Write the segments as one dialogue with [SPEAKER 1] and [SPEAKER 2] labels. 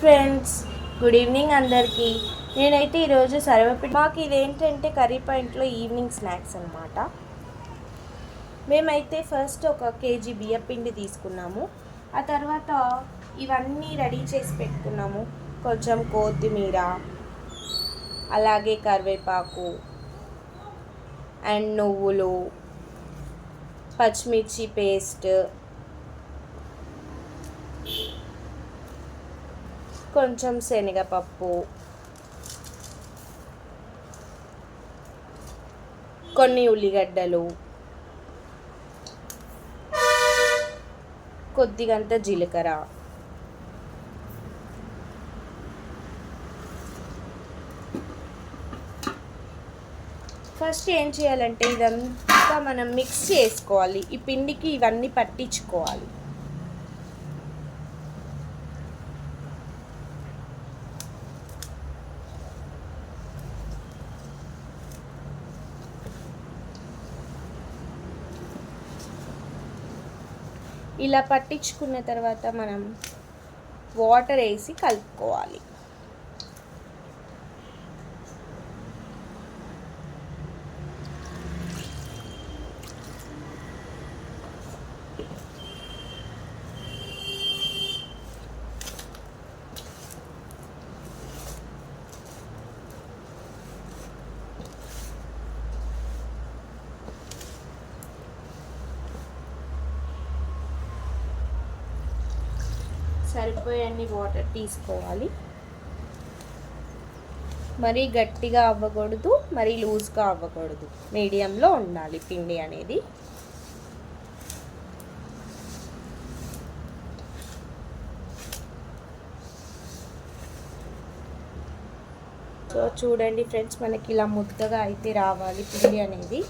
[SPEAKER 1] Friends, good evening అందరికీ. నేనైతే ఈరోజు సర్వపిండి, మాకు ఇదేంటంటే కర్రీ పాయింట్లో ఈవినింగ్ స్నాక్స్ అనమాట. మేమైతే ఫస్ట్ ఒక కేజీ బియ్యపిండి తీసుకున్నాము. ఆ తర్వాత ఇవన్నీ రెడీ చేసి పెట్టుకున్నాము. కొంచెం కొత్తిమీర, అలాగే కరివేపాకు అండ్ నువ్వులు, పచ్చిమిర్చి పేస్ట్, కొంచెం శనగపప్పు, కొన్ని ఉల్లిగడ్డలు, కొద్దిగంత జీలకర్ర, ఫస్ట్ ఏం చేయాలంటే ఇదంతా మనం మిక్స్ చేసుకోవాలి. ఈ పిండికి ఇవన్నీ పట్టించుకోవాలి. ఇలా పట్టించుకున్న తర్వాత మనం వాటర్ వేసి కలుపుకోవాలి. సరిపోయే వాటర్ తీసుకోవాలి. మరీ గట్టిగా అవ్వకూడదు, మరీ లూజ్గా అవ్వకూడదు, మీడియంలో ఉండాలి పిండి అనేది. సో చూడండి ఫ్రెండ్స్, మనకి ఇలా ముద్దగా అయితే రావాలి పిండి అనేది.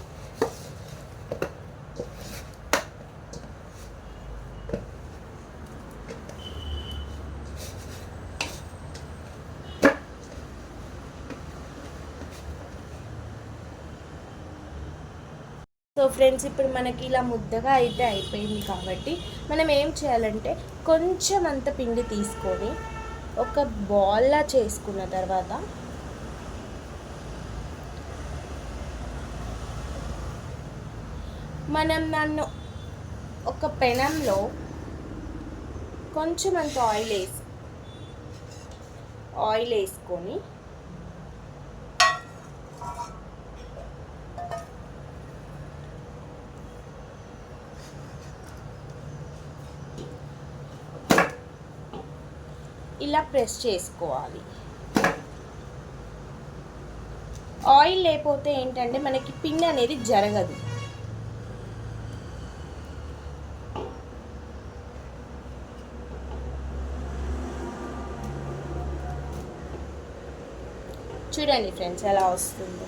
[SPEAKER 1] సో ఫ్రెండ్స్, ఇప్పుడు మనకి ఇలా ముద్దగా అయితే అయిపోయింది కాబట్టి మనం ఏం చేయాలంటే కొంచెం అంత పిండి తీసుకొని ఒక బాల్లా చేసుకున్న తర్వాత మనం దాన్ని ఒక పెనంలో కొంచెం అంత ఆయిల్ వేసుకొని ఇలా ప్రెస్ చేసుకోవాలి. ఆయిల్ లేకపోతే ఏంటంటే మనకి పిండి అనేది జరగదు. చూడండి ఫ్రెండ్స్ ఎలా వస్తుందో.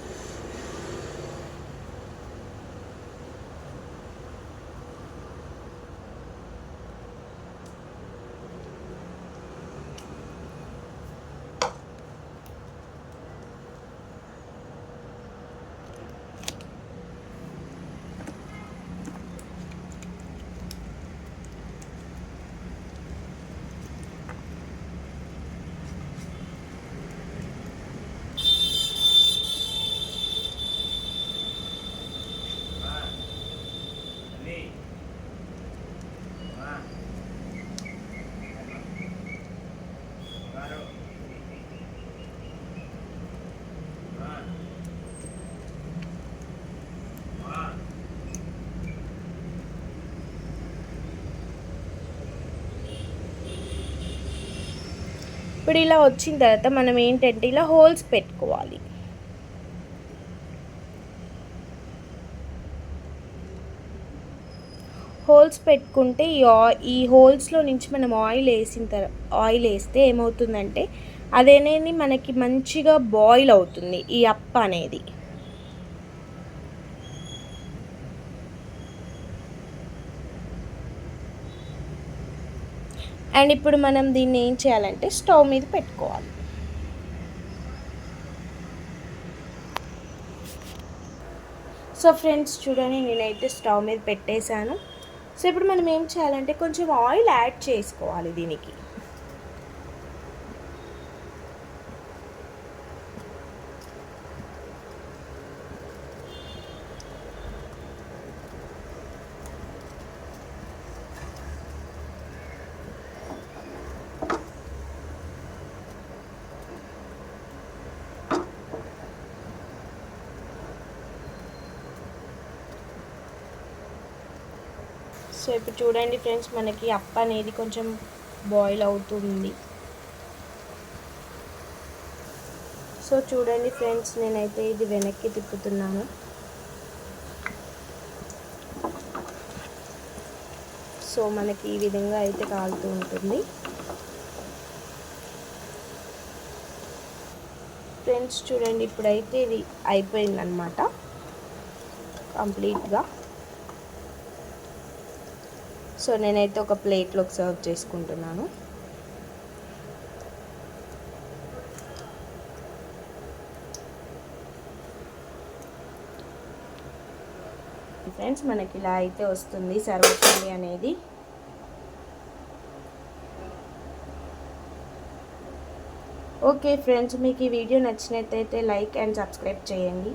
[SPEAKER 1] ఇప్పుడు ఇలా వచ్చిన తర్వాత మనం ఏంటంటే ఇలా హోల్స్ పెట్టుకోవాలి. హోల్స్ పెట్టుకుంటే ఈ హోల్స్లో నుంచి మనం ఆయిల్ వేస్తే ఏమవుతుందంటే అదేనేది మనకి మంచిగా బాయిల్ అవుతుంది ఈ అప్ప అనేది. అండ్ ఇప్పుడు మనం దీన్ని ఏం చేయాలంటే స్టవ్ మీద పెట్టుకోవాలి. సో ఫ్రెండ్స్ చూడండి, నేనైతే స్టవ్ మీద పెట్టేశాను. సో ఇప్పుడు మనం ఏం చేయాలంటే కొంచెం ఆయిల్ యాడ్ చేసుకోవాలి దీనికి. సో ఇప్పుడు చూడండి ఫ్రెండ్స్, మనకి అప్ప అనేది కొంచెం బాయిల్ అవుతుంది. సో చూడండి ఫ్రెండ్స్, నేనైతే ఇది వెనక్కి తిప్పుతున్నాను. సో మనకి ఈ విధంగా అయితే కాలుతూ ఉంటుంది. ఫ్రెండ్స్ చూడండి, ఇప్పుడైతే ఇది అయిపోయిందనమాట కంప్లీట్గా. సో నేనైతే ఒక ప్లేట్లోకి సర్వ్ చేసుకుంటున్నాను. ఫ్రెండ్స్ మనకి ఇలా అయితే వస్తుంది సర్వపిండి అనేది. ఓకే ఫ్రెండ్స్, మీకు ఈ వీడియో నచ్చినట్టయితే లైక్ అండ్ సబ్స్క్రైబ్ చేయండి.